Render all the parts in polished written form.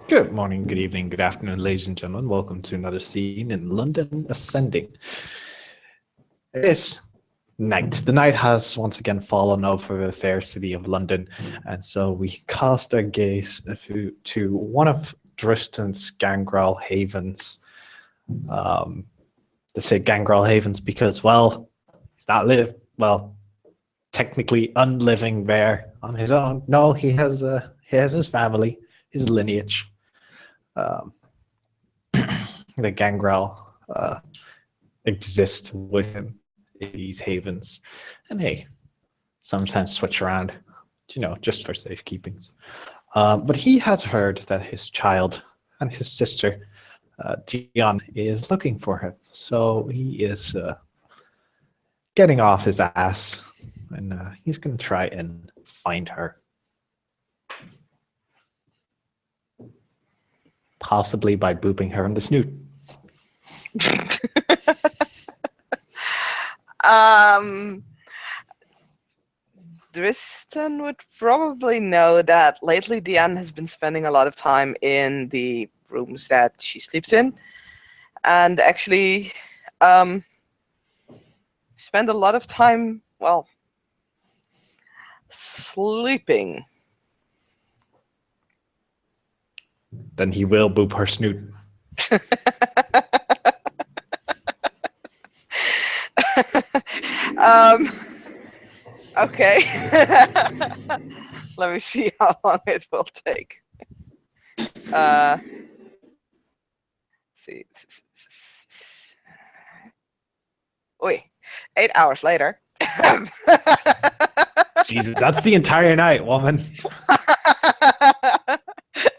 Good morning, good evening, good afternoon, ladies and gentlemen. Welcome to another scene in London Ascending. It is night. The night has once again fallen over the fair city of London, and so we cast our gaze to one of Dristan's Gangrel Havens. They say Gangrel Havens because, well, he's not technically unliving there on his own. No, he has his family, his lineage. Um, the Gangrel exist with him in these havens, and hey, sometimes switch around, just for safekeepings. But he has heard that his child and his sister, Dion, is looking for him, so he is getting off his ass, and he's going to try and find her. Possibly by booping her in the snoot. Dristan would probably know that lately Diane has been spending a lot of time in the rooms that she sleeps in, and actually spend a lot of time, well, sleeping. Then he will boop her snoot. Okay. Let me see how long it will take. See. Wait, 8 hours later. Jesus, that's the entire night, woman.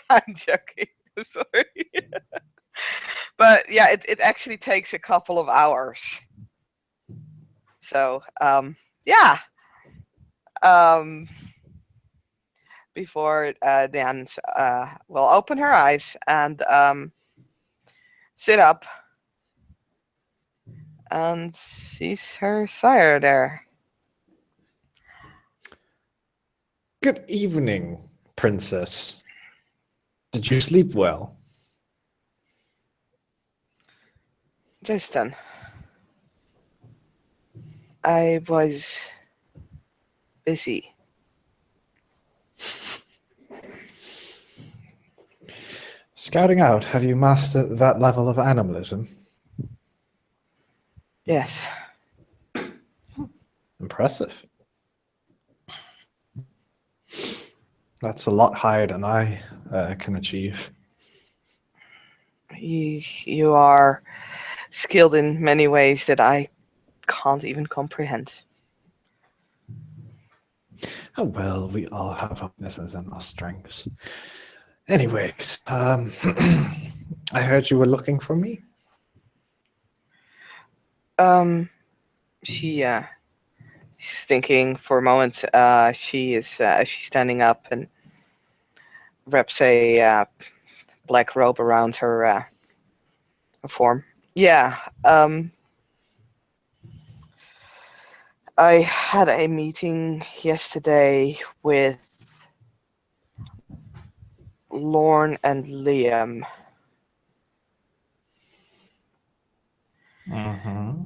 I'm joking. I'm sorry. But yeah, it actually takes a couple of hours. So yeah. Before Dan will open her eyes and sit up and sees her sire there. Good evening, princess. Did you sleep well? Tristan, I was busy. Scouting out, have you mastered that level of animalism? Yes. Impressive. That's a lot higher than I can achieve. You are skilled in many ways that I can't even comprehend. Oh well, we all have weaknesses and our strengths. Anyways, I heard you were looking for me. She's thinking for a moment. She's standing up and wraps a black robe around her form. Yeah. I had a meeting yesterday with Lorne and Liam. Mm-hmm.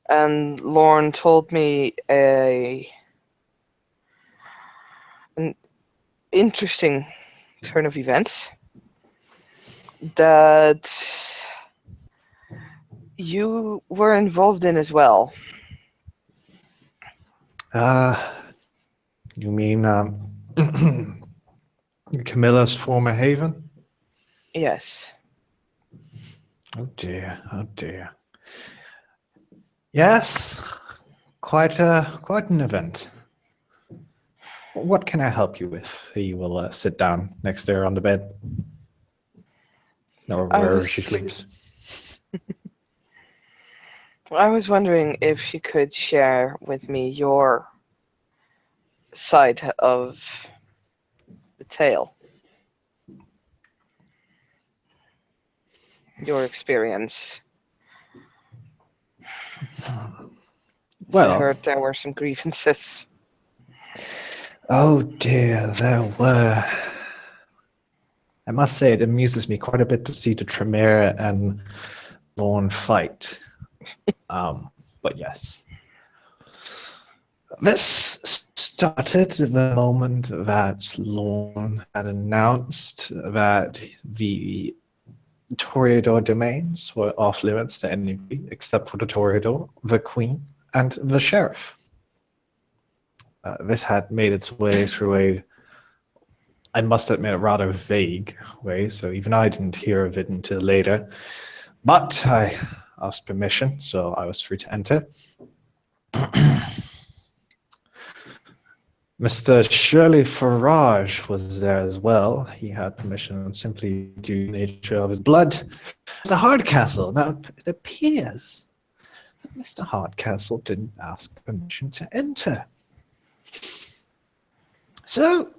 And Lorne told me an interesting turn of events that you were involved in as well. You mean Camilla's former haven? Yes. Oh dear, oh dear. Yes, quite an event. What can I help you with? He will sit down next to her on the bed, or wherever she sleeps. I was wondering if you could share with me your side of the tale, your experience. Well, I heard there were some grievances. oh dear, there were. I must say it amuses me quite a bit to see the Tremere and Lorne fight. But yes. This started the moment that Lorne had announced that the Toreador domains were off limits to anybody except for the Toreador, the Queen, and the Sheriff. This had made its way through a, I must admit, a rather vague way, so even I didn't hear of it until later. But I asked permission, so I was free to enter. Mr. Shirley Farage was there as well. He had permission simply due to the nature of his blood. Mr. Hardcastle. Now, it appears that Mr. Hardcastle didn't ask permission to enter. So,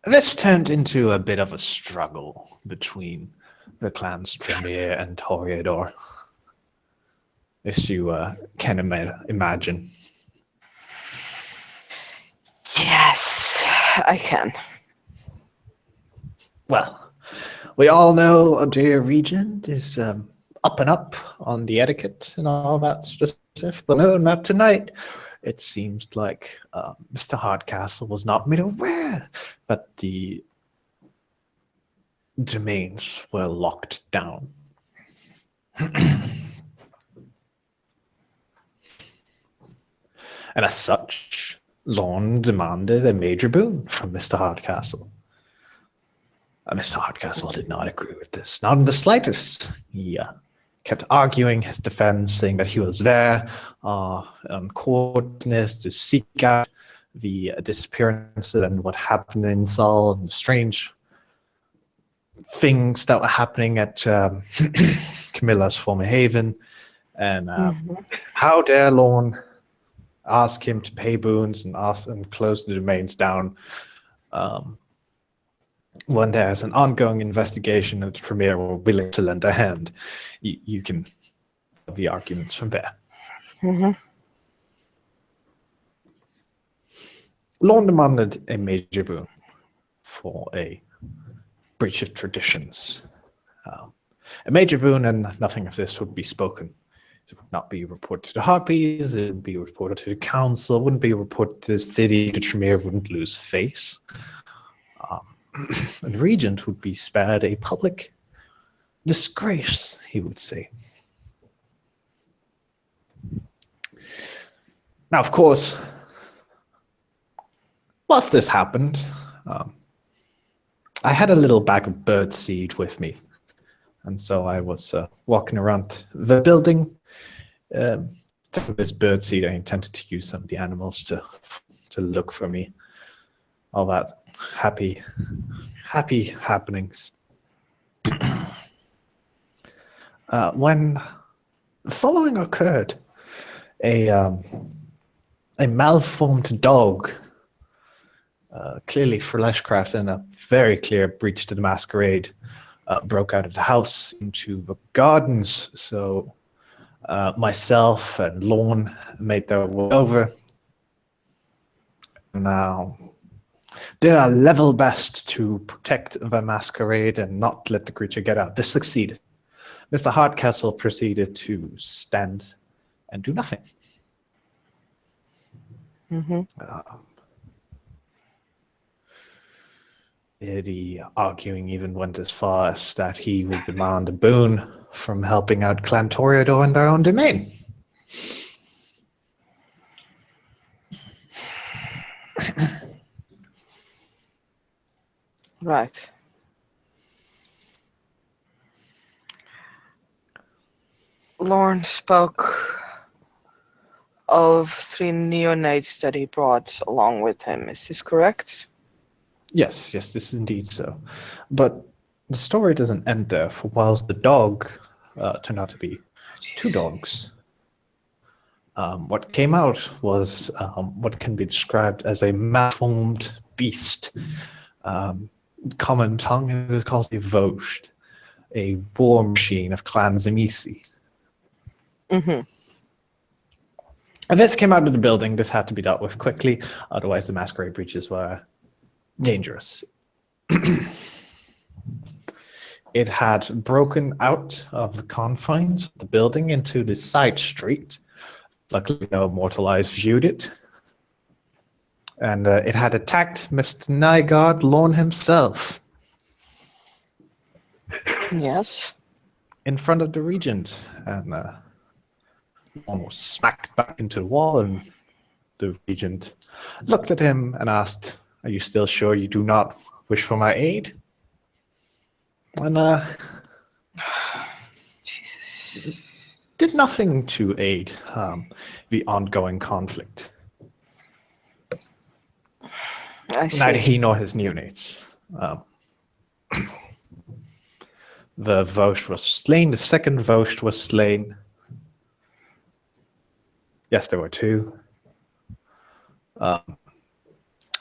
this turned into a bit of a struggle between the clans Tremere and Toreador. As you can imagine. Yes, I can. Well, we all know dear Regent is up and up on the etiquette and all that sort of stuff, but no, not tonight. It seems like Mr. Hardcastle was not made aware that the domains were locked down. And as such, Lorne demanded a major boon from Mr. Hardcastle. Mr. Hardcastle did not agree with this, not in the slightest. He kept arguing his defense, saying that he was there on coordinates to seek out the disappearances and what happened in Sol and the strange things that were happening at Camilla's former haven. And how dare Lorne ask him to pay boons and close the domains down when there's an ongoing investigation and the Tremere were willing to lend a hand. You can have the arguments from there. Lorne demanded a major boon for a breach of traditions. A major boon, and nothing of this would be spoken. It would not be reported to the Harpies, it would be reported to the council, it wouldn't be reported to the city, the Tremere wouldn't lose face. And the Regent would be spared a public disgrace, he would say. Now, of course, whilst this happened, I had a little bag of birdseed with me. And so I was walking around the building. This birdseed, I intended to use some of the animals to look for me. All that happy happenings. When the following occurred, a malformed dog, clearly Fleshcraft in a very clear breach to the masquerade, broke out of the house into the gardens. So myself and Lorne made their way over. Now, did our level best to protect the masquerade and not let the creature get out. This succeeded. Mr. Hardcastle proceeded to stand and do nothing. The arguing even went as far as that he would demand a boon from helping out Clan Toreador in their own domain. Right. Lorne spoke of 3 neonates that he brought along with him. Is this correct? Yes, this is indeed so. But the story doesn't end there, for whilst the dog turned out to be 2 dogs, what came out was what can be described as a malformed beast. Common tongue, it was called a Vosht, a war machine of Clan Zemisi. And this came out of the building. This had to be dealt with quickly, otherwise the masquerade breaches were dangerous. It had broken out of the confines of the building into the side street. Luckily, no mortal eyes viewed it. And it had attacked Mr. Nygaard Lorne himself Yes. in front of the regent. And Lorne was smacked back into the wall, and the regent looked at him and asked, "Are you still sure you do not wish for my aid?" And Jesus. did nothing to aid the ongoing conflict. I see. Neither he nor his neonates. The Vost was slain. The second Vost was slain. Yes, there were two.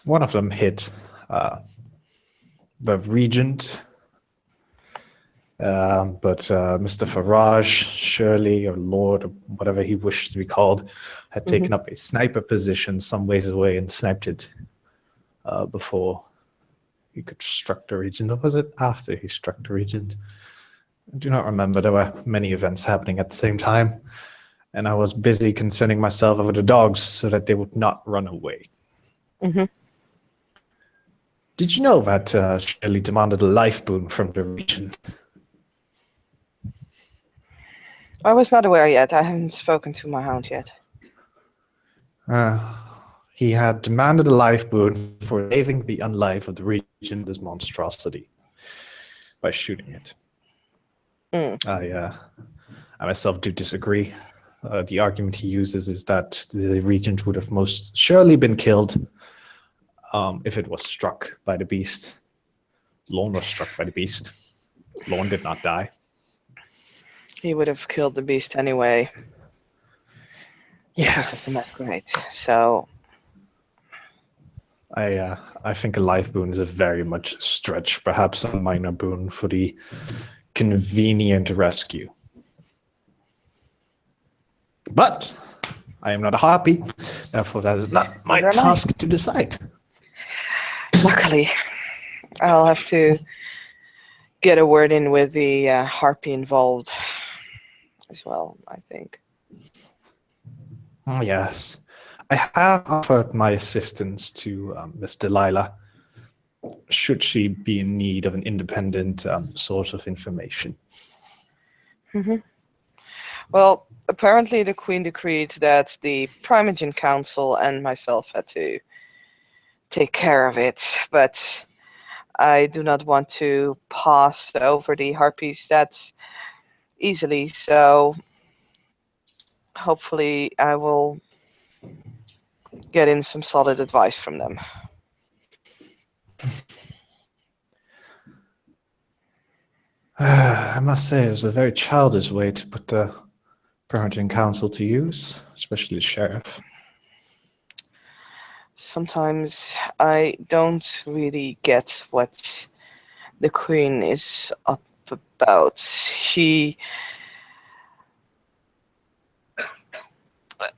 One of them hit the regent, but Mr. Farage, Shirley, or Lord, or whatever he wished to be called, had taken up a sniper position some ways away and sniped it before he could struck the regent. Or was it after he struck the regent? I do not remember. There were many events happening at the same time, and I was busy concerning myself over the dogs so that they would not run away. Mm-hmm. Did you know that Shirley demanded a life boon from the regent? I was not aware yet. I haven't spoken to my hound yet. He had demanded a life boon for saving the unlife of the regent, this monstrosity, by shooting it. I myself do disagree. The argument he uses is that the regent would have most surely been killed if it was struck by the beast. Lorne was struck by the beast. Lorne did not die. He would have killed the beast anyway. Yeah. Because of the masquerade. So I think a life boon is a very much stretch, perhaps a minor boon for the convenient rescue. But I am not a harpy, therefore that is not my Neither am I. task to decide. Luckily, I'll have to get a word in with the harpy involved as well, I think. Yes. I have offered my assistance to Miss Delilah, should she be in need of an independent source of information. Well, apparently the Queen decreed that the Primogen Council and myself had to take care of it, but I do not want to pass over the harpies that easily, so hopefully I will get in some solid advice from them. I must say, it's a very childish way to put the Primogen Council to use, especially the sheriff. Sometimes I don't really get what the Queen is up about.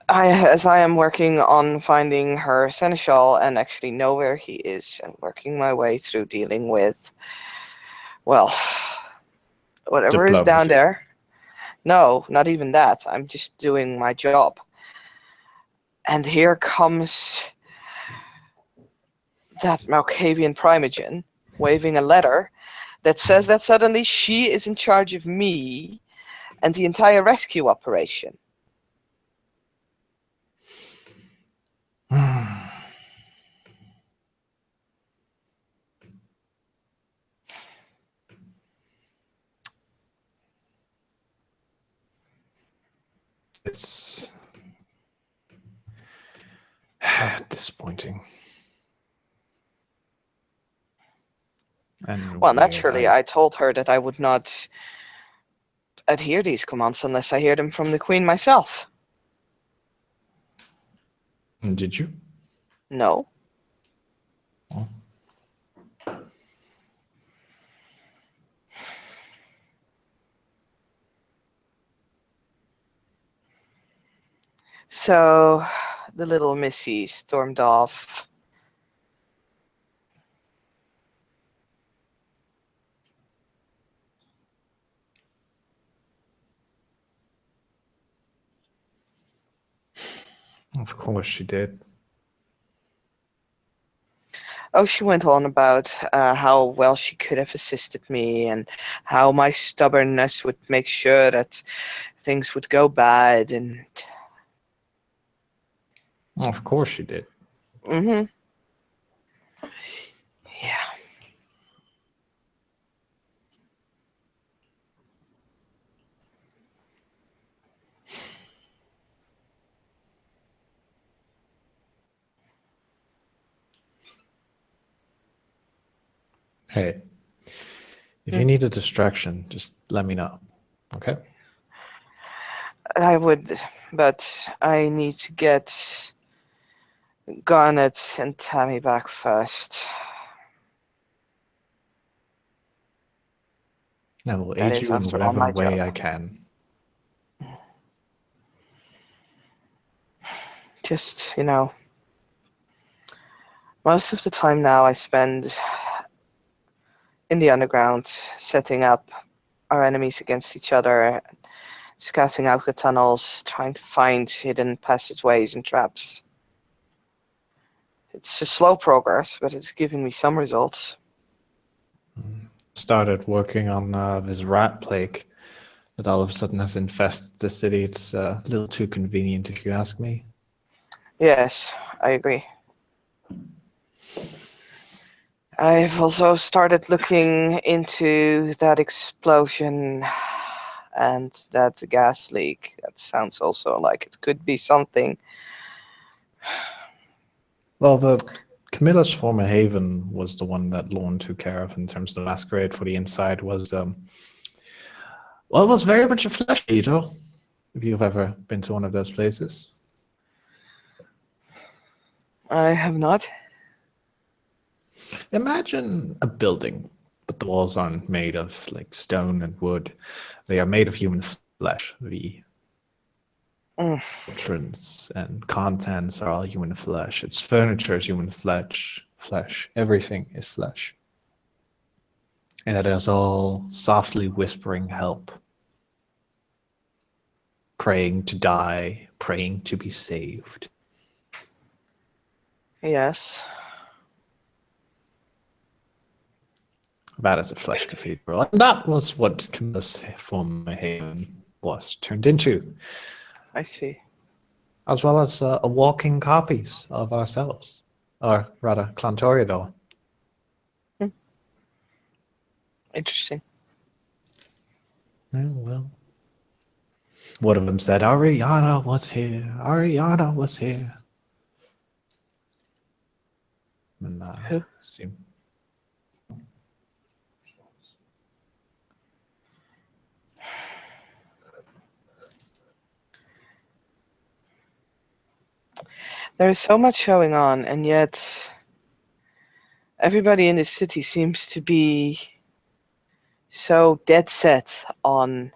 As I am working on finding her seneschal and actually know where he is and working my way through dealing with, well, whatever is down Diplomacy. there. No, not even that. I'm just doing my job. And here comes that Malkavian Primogen waving a letter that says that suddenly she is in charge of me and the entire rescue operation. It's disappointing. And Well, naturally, I told her that I would not adhere these commands unless I hear them from the Queen myself. Did you? No. Oh. So the little Missy stormed off. Of course she did. Oh, she went on about how well she could have assisted me and how my stubbornness would make sure that things would go bad. And Of course she did. yeah. Hey, if you need a distraction, just let me know. Okay? I would, but I need to get Garnet and Tammy back first. I will That aid is, you in after all, whatever my way job. I can. Just, most of the time now I spend in the underground setting up our enemies against each other, scouting out the tunnels, trying to find hidden passageways and traps. It's a slow progress, but it's giving me some results. Started working on this rat plague that all of a sudden has infested the city. It's a little too convenient, if you ask me. Yes, I agree. I've also started looking into that explosion and that gas leak. That sounds also like it could be something. Well, the Camilla's former haven was the one that Lorne took care of in terms of the masquerade for the inside was well, it was very much a flesh eater, if you've ever been to one of those places. I have not. Imagine a building, but the walls aren't made of like stone and wood. They are made of human flesh. The Mm. entrance and contents are all human flesh. Its furniture is human flesh. Everything is flesh. And it is all softly whispering help. Praying to die, praying to be saved. Yes. That is a flesh cathedral. And that was what Camilla's former haven was turned into. I see. As well as a walking copies of ourselves. Or rather, Clan Toreador. Interesting. Well. One of them said, Ariana was here. Ariana was here. And Who? seem There is so much going on, and yet everybody in this city seems to be so dead set on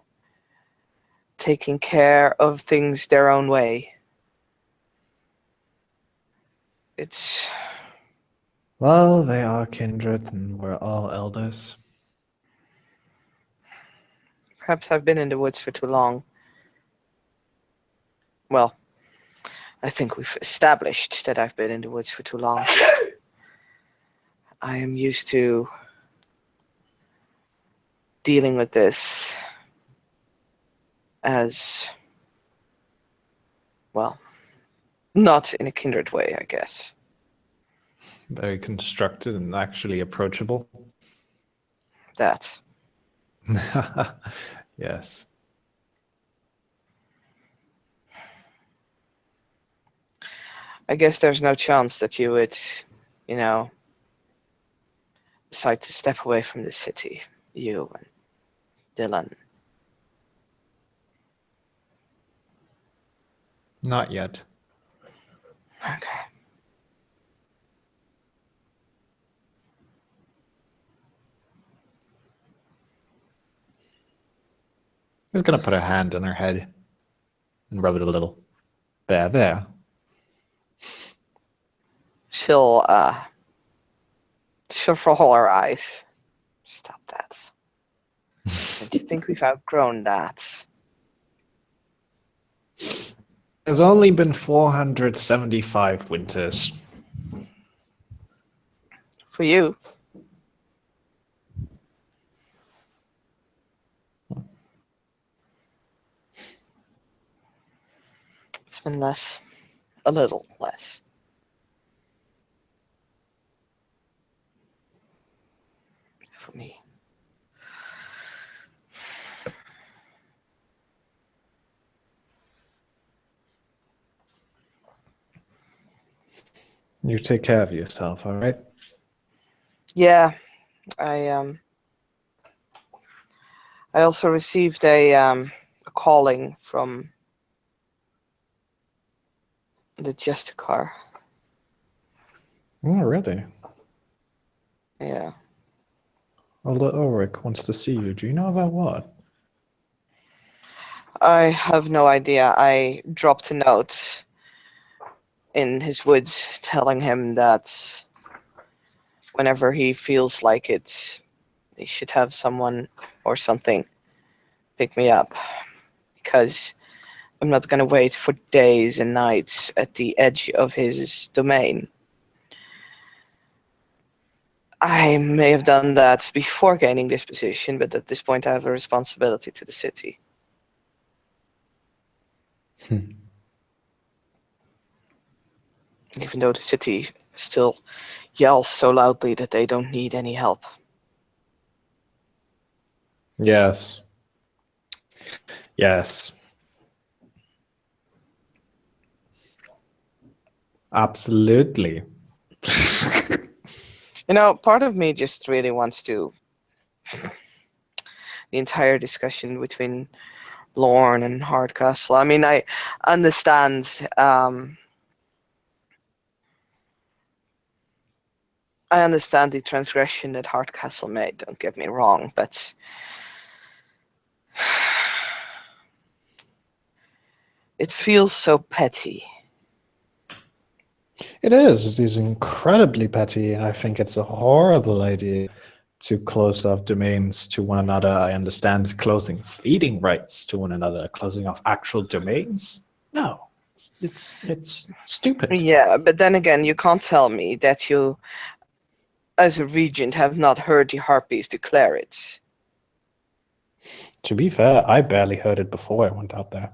taking care of things their own way. It's well, they are kindred, and we're all elders. perhaps I've been in the woods for too long. Well, I think we've established that I've been in the woods for too long. I am used to dealing with this as, well, not in a kindred way, I guess. Very constructed and actually approachable. That. Yes. I guess there's no chance that you would, decide to step away from the city, you and Dylan. Not yet. Okay. He's gonna put her hand on her head and rub it a little. There. She'll roll her eyes. Stop that. Don't you think we've outgrown that? There's only been 475 winters. For you. It's been less. A little less. For me. You take care of yourself, all right? Yeah, I also received a calling from the Justicar. Oh, really? Yeah. Although Ulrich wants to see you. Do you know about what? I have no idea. I dropped a note in his woods telling him that whenever he feels like it, he should have someone or something pick me up. Because I'm not going to wait for days and nights at the edge of his domain. I may have done that before gaining this position, but at this point I have a responsibility to the city. Even though the city still yells so loudly that they don't need any help. Yes. Yes. Absolutely. You know, part of me just really wants to the entire discussion between Lorne and Hardcastle. I mean, I understand. I understand the transgression that Hardcastle made. Don't get me wrong, but it feels so petty. It is. It is incredibly petty. I think it's a horrible idea to close off domains to one another. I understand closing feeding rights to one another, closing off actual domains. No, it's stupid. Yeah, but then again, you can't tell me that you, as a regent, have not heard the Harpies declare it. To be fair, I barely heard it before I went out there.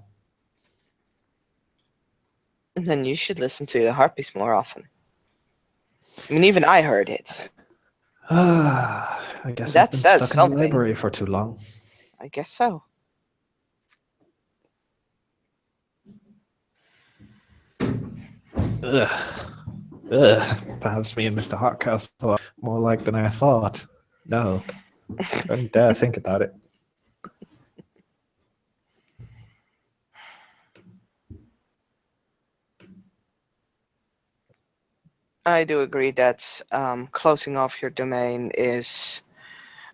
And then you should listen to the Harpies more often. I mean, even I heard it. I guess I've That been says stuck in the something. library for too long. I guess so. Ugh. Ugh. Perhaps me and Mr. Hardcastle are more alike than I thought. No, don't dare think about it. I do agree that closing off your domain is,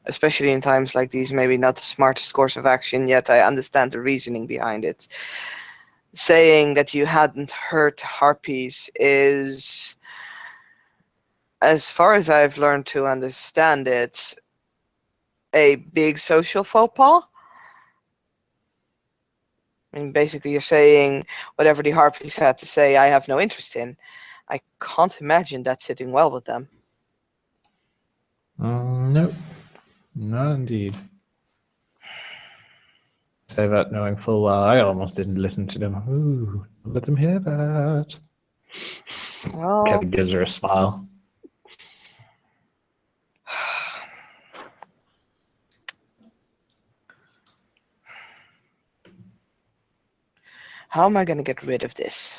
especially in times like these, maybe not the smartest course of action, yet I understand the reasoning behind it. Saying that you hadn't heard Harpies is, as far as I've learned to understand it, a big social faux pas. I mean, basically, you're saying whatever the Harpies had to say, I have no interest in. I can't imagine that sitting well with them. No, not indeed. Say that knowing full well I almost didn't listen to them. Ooh, let them hear that. Well, Kevin gives her a smile. how am I going to get rid of this?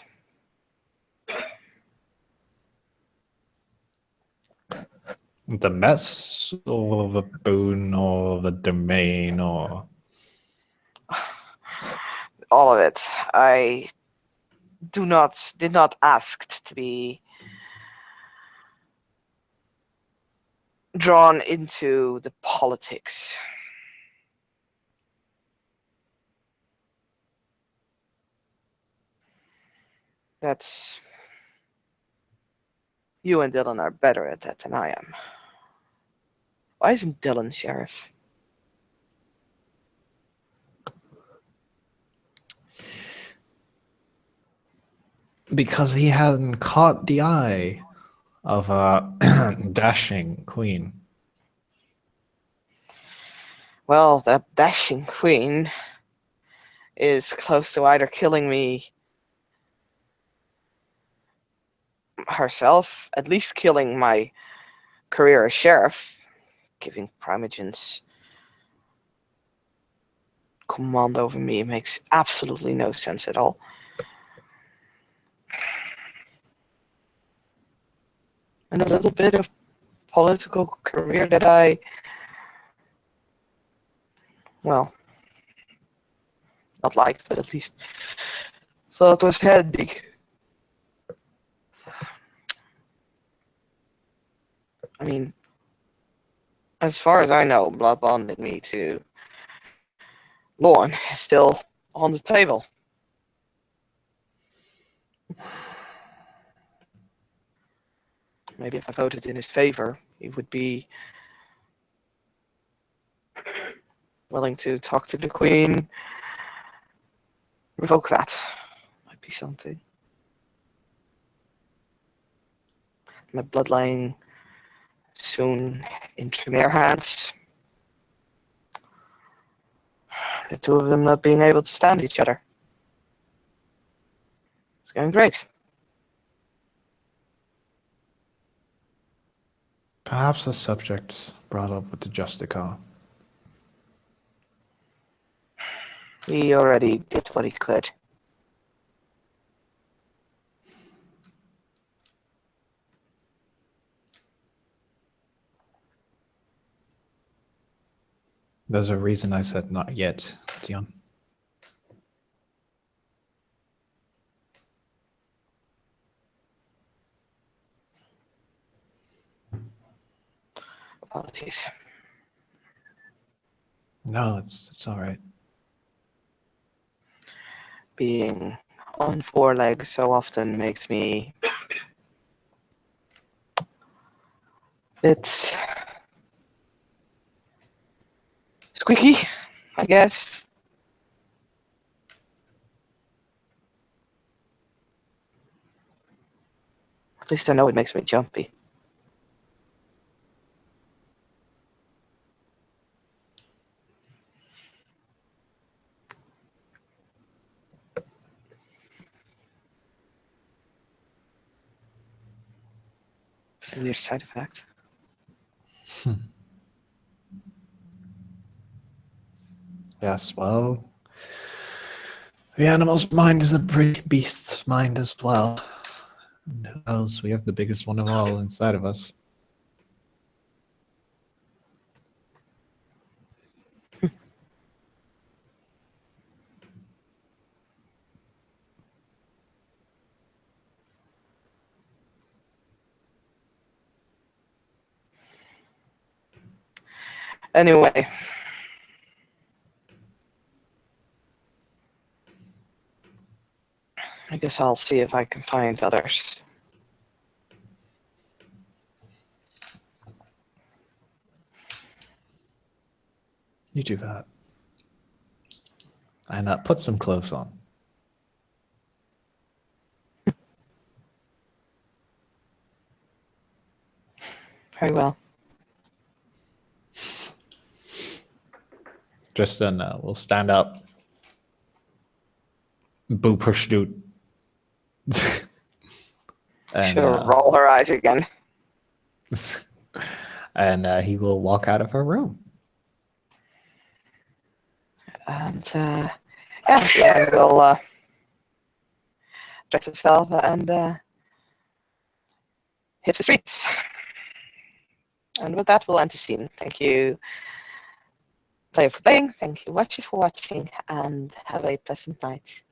The mess, or the boon, or the domain, or All of it. I did not ask to be drawn into the politics. That's you and Dylan are better at that than I am. Why isn't Dylan sheriff? Because he hadn't caught the eye of a dashing queen. Well, that dashing queen is close to either killing me herself, at least killing my career as sheriff, giving Primogens command over me makes absolutely no sense at all. And a little bit of political career that I, well, not liked, but at least thought was handy. I mean, as far as I know, blood bonding me to Lorne is still on the table. Maybe if I voted in his favor, he would be willing to talk to the Queen, revoke that. Might be something. My bloodline soon into their hands. The two of them not being able to stand each other. It's going great. Perhaps a subject brought up with the Justicar. He already did what he could. There's a reason I said not yet, Dion. Apologies. No, it's all right. Being on four legs so often makes me a bit squeaky, I guess. At least I know it makes me jumpy. It's a weird side effect. Yes, well, the animal's mind is a beast's mind as well. And who knows, we have the biggest one of all inside of us. Anyway. I guess I'll see if I can find others. You do that. And put some clothes on. Very well. Just then, we'll stand up. Boo push dude. She'll roll her eyes again. And he will walk out of her room. And yeah, we'll dress herself and hit the streets. And with that, we'll end the scene. Thank you, player, for playing. Thank you, watchers, for watching, and have a pleasant night.